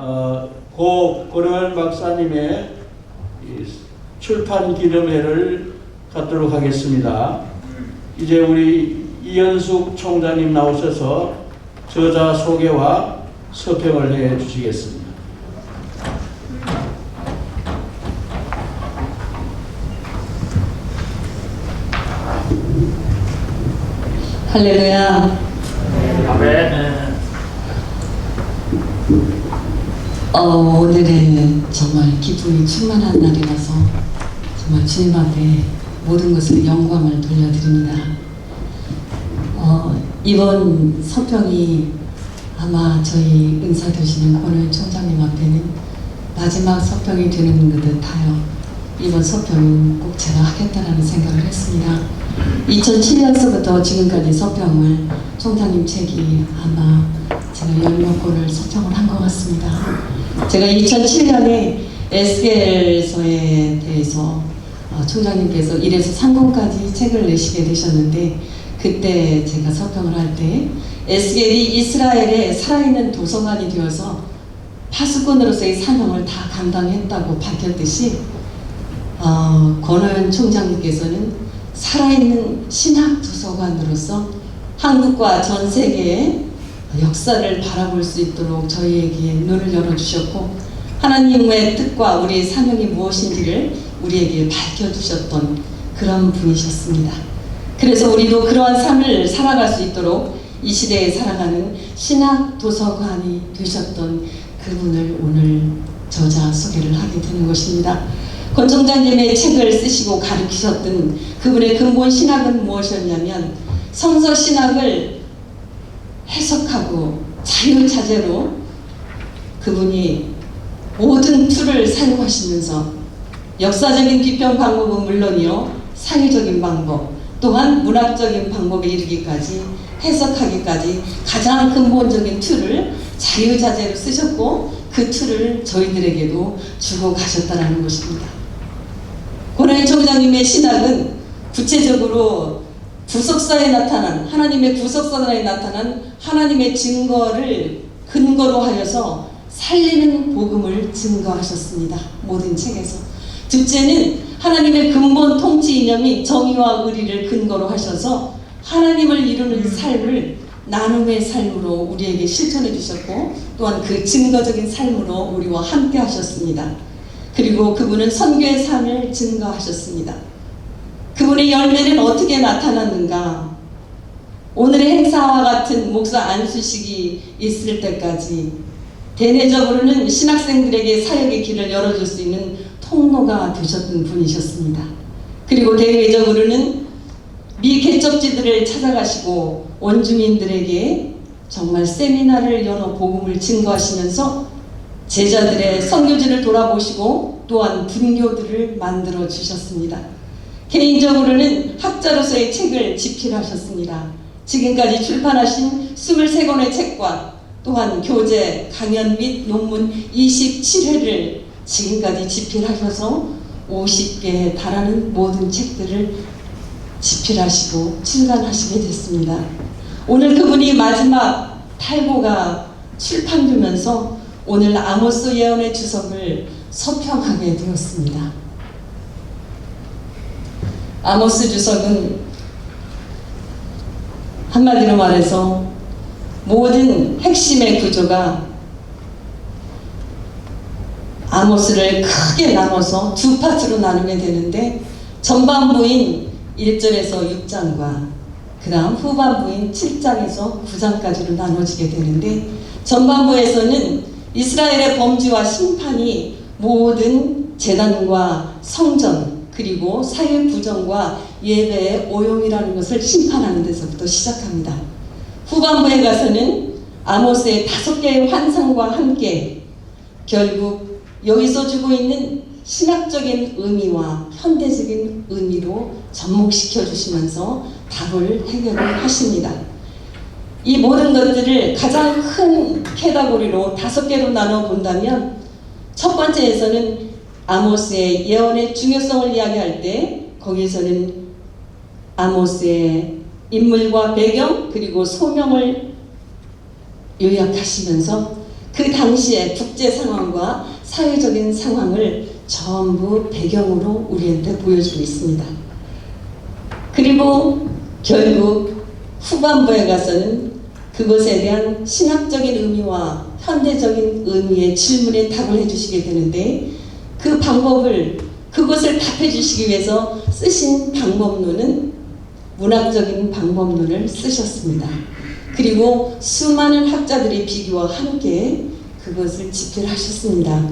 고 고려현 박사님의 출판 기념회를 갖도록 하겠습니다. 이제 우리 이현숙 총장님 나오셔서 저자 소개와 서평을 해 주시겠습니다. 할렐루야. 아멘. 오늘은 정말 기쁨이 충만한 날이라서 정말 주님 앞에 모든 것을 영광을 돌려드립니다. 이번 서평이 아마 저희 은사 되시는 고려현 총장님 앞에는 마지막 서평이 되는 것 같아요. 이번 서평은 꼭 제가 하겠다라는 생각을 했습니다. 2007년서부터 지금까지 서평을 총장님 책이 아마 제가 10몇 권을 서평을 한 것 같습니다. 제가 2007년에 SKL서에 대해서 총장님께서 1에서 3권까지 책을 내시게 되셨는데, 그때 제가 서평을 할 때 SKL이 이스라엘의 살아있는 도서관이 되어서 파수꾼으로서의 사명을 다 감당했다고 밝혔듯이 권오현 총장님께서는 살아있는 신학 도서관으로서 한국과 전 세계의 역사를 바라볼 수 있도록 저희에게 눈을 열어주셨고, 하나님의 뜻과 우리의 사명이 무엇인지를 우리에게 밝혀주셨던 그런 분이셨습니다. 그래서 우리도 그러한 삶을 살아갈 수 있도록 이 시대에 살아가는 신학 도서관이 되셨던 그분을 오늘 저자 소개를 하게 되는 것입니다. 권 총장님의 책을 쓰시고 가르치셨던 그분의 근본 신학은 무엇이었냐면, 성서 신학을 해석하고 자유자재로 그분이 모든 툴을 사용하시면서 역사적인 비평 방법은 물론이요, 사회적인 방법 또한 문학적인 방법에 이르기까지 해석하기까지 가장 근본적인 툴을 자유자재로 쓰셨고, 그 툴을 저희들에게도 주고 가셨다는 것입니다. 고려현 총장님의 신학은 구체적으로 구속사에 나타난 하나님의 구속사에 나타난 하나님의 증거를 근거로 하여서 살리는 복음을 증거하셨습니다. 모든 책에서. 둘째는 하나님의 근본 통치 이념이 정의와 의리를 근거로 하셔서 하나님을 이루는 삶을 나눔의 삶으로 우리에게 실천해 주셨고, 또한 그 증거적인 삶으로 우리와 함께 하셨습니다. 그리고 그분은 선교의 삶을 증거하셨습니다. 그분의 열매는 어떻게 나타났는가? 오늘의 행사와 같은 목사 안수식이 있을 때까지 대내적으로는 신학생들에게 사역의 길을 열어줄 수 있는 통로가 되셨던 분이셨습니다. 그리고 대외적으로는 미개척지들을 찾아가시고 원주민들에게 정말 세미나를 열어 복음을 증거하시면서 제자들의 선교지를 돌아보시고 또한 분교들을 만들어 주셨습니다. 개인적으로는 학자로서의 책을 집필하셨습니다. 지금까지 출판하신 23권의 책과 또한 교재, 강연 및 논문 27회를 지금까지 집필하셔서 50개에 달하는 모든 책들을 집필하시고 출간하시게 됐습니다. 오늘 그분이 마지막 탈고가 출판되면서 오늘 아모스 예언의 주석을 서평하게 되었습니다. 아모스 주석은 한마디로 말해서 모든 핵심의 구조가 아모스를 크게 나눠서 두 파트로 나누게 되는데, 전반부인 1절에서 6장과 그 다음 후반부인 7장에서 9장까지로 나눠지게 되는데, 전반부에서는 이스라엘의 범죄와 심판이 모든 제단과 성전 그리고 사회 부정과 예배의 오용이라는 것을 심판하는 데서부터 시작합니다. 후반부에 가서는 아모스의 5개의 환상과 함께 결국 여기서 주고 있는 신학적인 의미와 현대적인 의미로 접목시켜 주시면서 답을 해결을 하십니다. 이 모든 것들을 가장 큰 캐다고리로 5개로 나눠 본다면, 첫 번째에서는 아모스의 예언의 중요성을 이야기할 때 거기서는 아모스의 인물과 배경 그리고 소명을 요약하시면서 그 당시의 국제 상황과 사회적인 상황을 전부 배경으로 우리한테 보여주고 있습니다. 그리고 결국 후반부에 가서는 그것에 대한 신학적인 의미와 현대적인 의미의 질문에 답을 해주시게 되는데, 그 방법을, 그것을 답해 주시기 위해서 쓰신 방법론은 문학적인 방법론을 쓰셨습니다. 그리고 수많은 학자들의 비교와 함께 그것을 집필하셨습니다.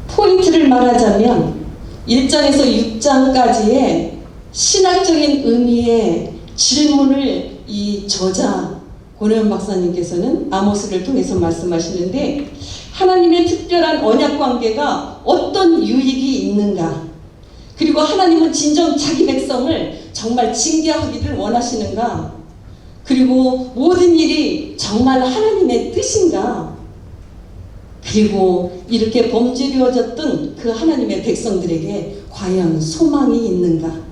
포인트를 말하자면 1장에서 6장까지의 신학적인 의미의 질문을 이 저자 권혜원 박사님께서는 아모스를 통해서 말씀하시는데, 하나님의 특별한 언약 관계가 어떤 유익이 있는가, 그리고 하나님은 진정 자기 백성을 정말 징계하기를 원하시는가, 그리고 모든 일이 정말 하나님의 뜻인가, 그리고 이렇게 범죄되어졌던 그 하나님의 백성들에게 과연 소망이 있는가,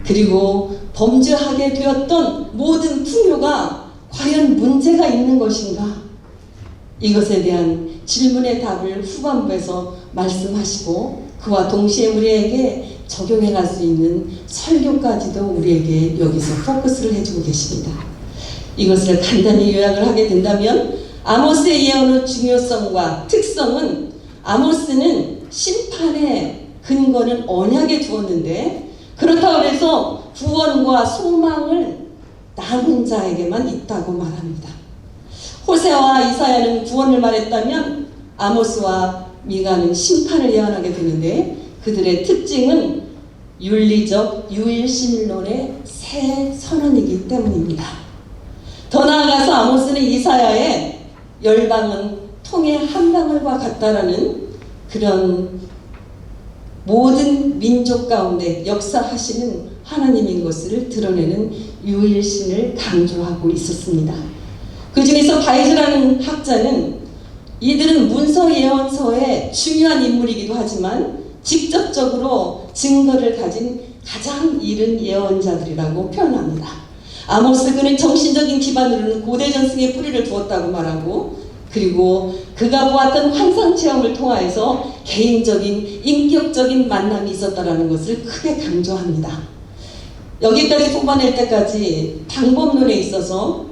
그리고 범죄하게 되었던 모든 풍요가 과연 문제가 있는 것인가, 이것에 대한 질문의 답을 후반부에서 말씀하시고, 그와 동시에 우리에게 적용해 갈 수 있는 설교까지도 우리에게 여기서 포커스를 해주고 계십니다. 이것을 간단히 요약을 하게 된다면, 아모스의 예언의 중요성과 특성은, 아모스는 심판의 근거는 언약에 두었는데, 그렇다고 해서 구원과 소망을 남은 자에게만 있다고 말합니다. 호세와 이사야는 구원을 말했다면 아모스와 미가는 심판을 예언하게 되는데, 그들의 특징은 윤리적 유일신론의 새 선언이기 때문입니다. 더 나아가서 아모스는 이사야의 열방은 통의 한 방울과 같다라는 그런 모든 민족 가운데 역사하시는 하나님인 것을 드러내는 유일신을 강조하고 있었습니다. 그 중에서 바이즈라는 학자는 이들은 문서 예언서의 중요한 인물이기도 하지만 직접적으로 증거를 가진 가장 이른 예언자들이라고 표현합니다. 아모스 그는 정신적인 기반으로는 고대 전승의 뿌리를 두었다고 말하고, 그리고 그가 보았던 환상 체험을 통하여서 개인적인 인격적인 만남이 있었다는 것을 크게 강조합니다. 여기까지 뽑아낼 때까지 방법론에 있어서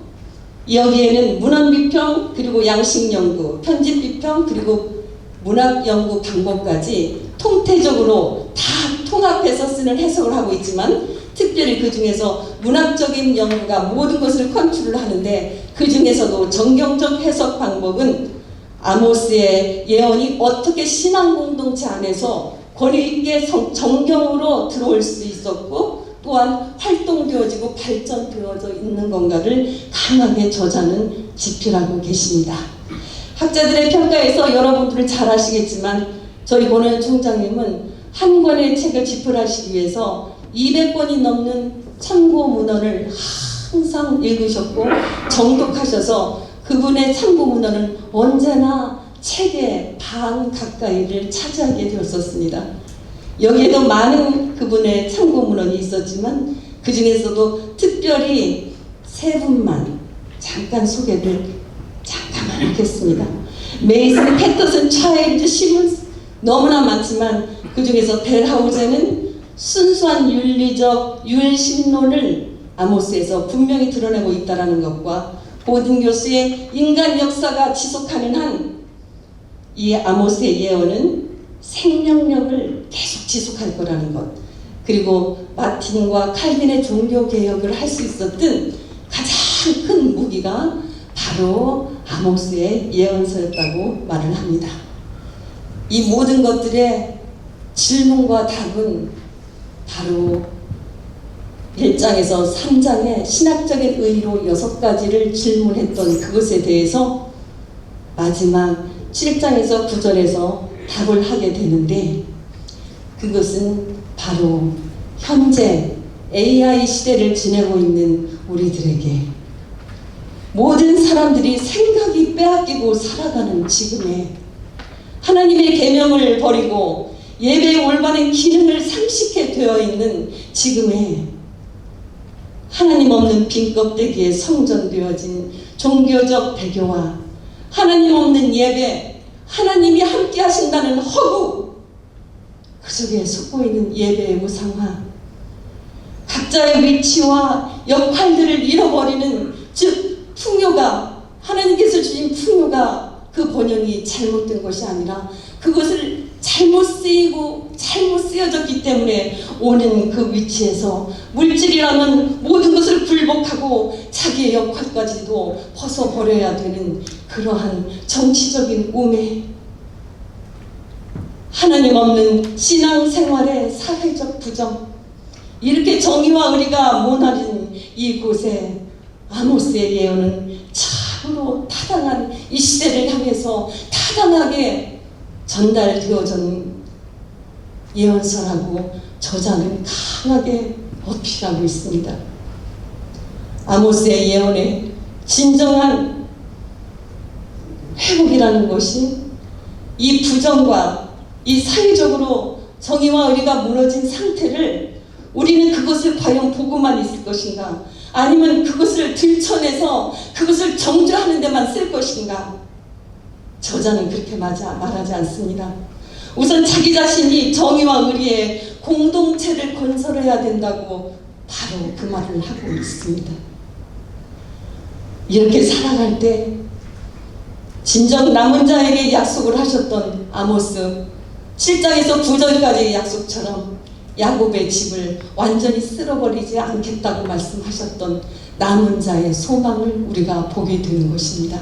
여기에는 문헌 비평, 그리고 양식 연구, 편집 비평, 그리고 문학 연구 방법까지 통태적으로 다 통합해서 쓰는 해석을 하고 있지만, 특별히 그 중에서 문학적인 연구가 모든 것을 컨트롤 하는데, 그 중에서도 정경적 해석 방법은 아모스의 예언이 어떻게 신앙 공동체 안에서 권위 있게 정경으로 들어올 수 있었고, 또한 활동되어지고 발전되어져 있는 건가를 강하게 저자는 집필하고 계십니다. 학자들의 평가에서 여러분들은 잘 아시겠지만, 저희 권혜원 총장님은 한 권의 책을 집필하시기 위해서 200권이 넘는 참고 문헌을 항상 읽으셨고 정독하셔서 그분의 참고 문헌은 언제나 책의 반 가까이를 차지하게 되었었습니다. 여기에도 많은 그분의 참고 문헌이 있었지만, 그 중에서도 특별히 세 분만 잠깐 소개를 잠깐만 하겠습니다. 메이슨, 패터슨, 차일드, 시몬스, 너무나 많지만 그 중에서 벨하우제는 순수한 윤리적 유일신론을 아모스에서 분명히 드러내고 있다는 것과, 보든 교수의 인간 역사가 지속하는 한 이 아모스의 예언은 생명력을 계속 지속할 거라는 것, 그리고 마틴과 칼빈의 종교 개혁을 할 수 있었던 가장 큰 무기가 바로 아모스의 예언서였다고 말을 합니다. 이 모든 것들의 질문과 답은 바로 1장에서 3장의 신학적인 의의로 6가지를 질문했던 그것에 대해서 마지막 7장에서 9절에서 답을 하게 되는데, 그것은 바로 현재 AI 시대를 지내고 있는 우리들에게, 모든 사람들이 생각이 빼앗기고 살아가는 지금에 하나님의 계명을 버리고 예배의 올바른 기능을 상식해 되어 있는 지금에 하나님 없는 빈 껍데기에 성전되어진 종교적 배교와 하나님 없는 예배, 하나님이 함께 하신다는 허구, 그 속에 속고 있는 예배의 무상화, 각자의 위치와 역할들을 잃어버리는, 즉 풍요가, 하나님께서 주신 풍요가 그 번영이 잘못된 것이 아니라 그것을 잘못 쓰이고 잘못 쓰여졌기 때문에 오는 그 위치에서 물질이라는 모든 것을 굴복하고 자기의 역할까지도 벗어버려야 되는 그러한 정치적인 우매, 하나님 없는 신앙생활의 사회적 부정, 이렇게 정의와 의리가 모나는 이곳에 아모스의 예언은 참으로 타당한, 이 시대를 향해서 타당하게 전달되어진 예언서라고 저자는 강하게 어필하고 있습니다. 아모스의 예언의 진정한 회복이라는 것이 이 부정과 이 사회적으로 정의와 의리가 무너진 상태를, 우리는 그것을 과연 보고만 있을 것인가, 아니면 그것을 들춰내서 그것을 정죄하는 데만 쓸 것인가? 저자는 그렇게 말하지 않습니다. 우선 자기 자신이 정의와 의리의 공동체를 건설해야 된다고 바로 그 말을 하고 있습니다. 이렇게 살아갈 때 진정 남은 자에게 약속을 하셨던 아모스 7장에서 9절까지의 약속처럼 야곱의 집을 완전히 쓸어버리지 않겠다고 말씀하셨던 남은 자의 소망을 우리가 보게 되는 것입니다.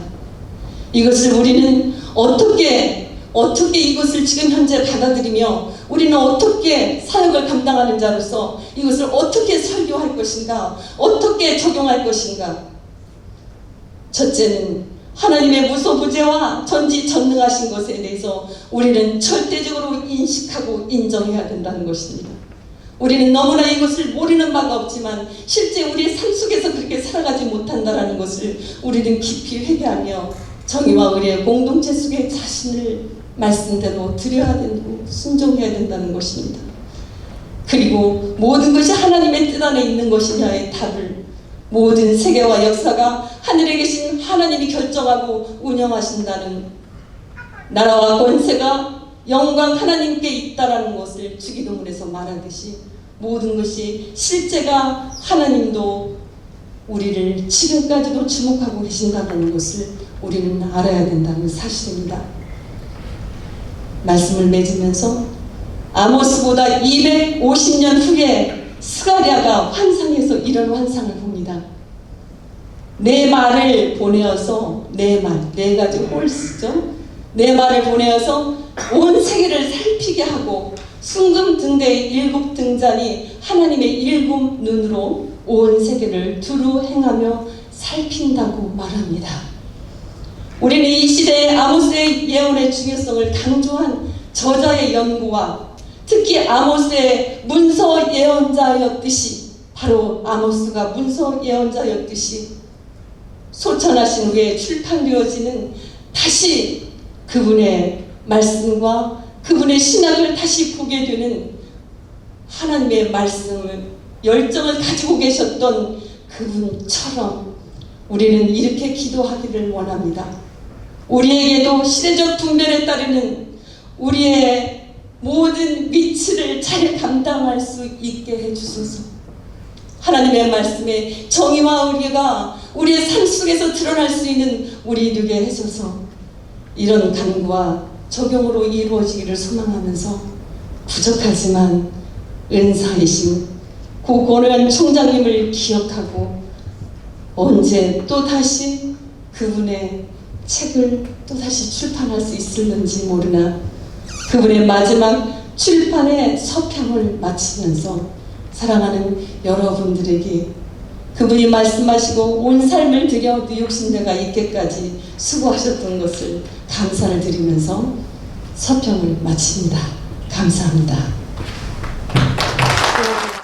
이것을 우리는 어떻게 이것을 지금 현재 받아들이며 우리는 어떻게 사역을 감당하는 자로서 이것을 어떻게 설교할 것인가, 어떻게 적용할 것인가. 첫째는 하나님의 무소부재와 전지전능하신 것에 대해서 우리는 절대적으로 인식하고 인정해야 된다는 것입니다. 우리는 너무나 이것을 모르는 바가 없지만 실제 우리의 삶 속에서 그렇게 살아가지 못한다는 것을 우리는 깊이 회개하며 정의와 의리의 공동체 속에 자신을 말씀대로 드려야 되고 순종해야 된다는 것입니다. 그리고 모든 것이 하나님의 뜻 안에 있는 것이냐의 답을, 모든 세계와 역사가 하늘에 계신 하나님이 결정하고 운영하신다는, 나라와 권세가 영광 하나님께 있다라는 것을 주기도문에서 말하듯이 모든 것이 실제가 하나님도 우리를 지금까지도 주목하고 계신다는 것을 우리는 알아야 된다는 사실입니다. 말씀을 맺으면서 아모스보다 250년 후에 스가랴가 환상에서 이런 환상을 봅니다. 내 말을 보내어서, 내 가지 홀스죠. 내 말을 보내어서 온 세계를 살피게 하고 순금 등대의 7 등잔이 하나님의 7 눈으로 온 세계를 두루 행하며 살핀다고 말합니다. 우리는 이 시대의 아모스의 예언의 중요성을 강조한 저자의 연구와 특히 아모스의 문서 예언자였듯이, 바로 아모스가 문서 예언자였듯이 소천하신 후에 출판되어지는 다시 그분의 말씀과 그분의 신학을 다시 보게 되는, 하나님의 말씀을 열정을 가지고 계셨던 그분처럼 우리는 이렇게 기도하기를 원합니다. 우리에게도 시대적 분별에 따르는 우리의 모든 위치를 잘 감당할 수 있게 해주소서. 하나님의 말씀에 정의와 의리가 우리의 삶 속에서 드러날 수 있는 우리 되게 해줘서 이런 간구와 적용으로 이루어지기를 소망하면서 부족하지만 은사이신 고 고려한 총장님을 기억하고 언제 또다시 그분의 책을 또다시 출판할 수 있을는지 모르나 그분의 마지막 출판의 서평을 마치면서 사랑하는 여러분들에게 그분이 말씀하시고 온 삶을 들여 네 욕심내가 있게까지 수고하셨던 것을 감사를 드리면서 서평을 마칩니다. 감사합니다.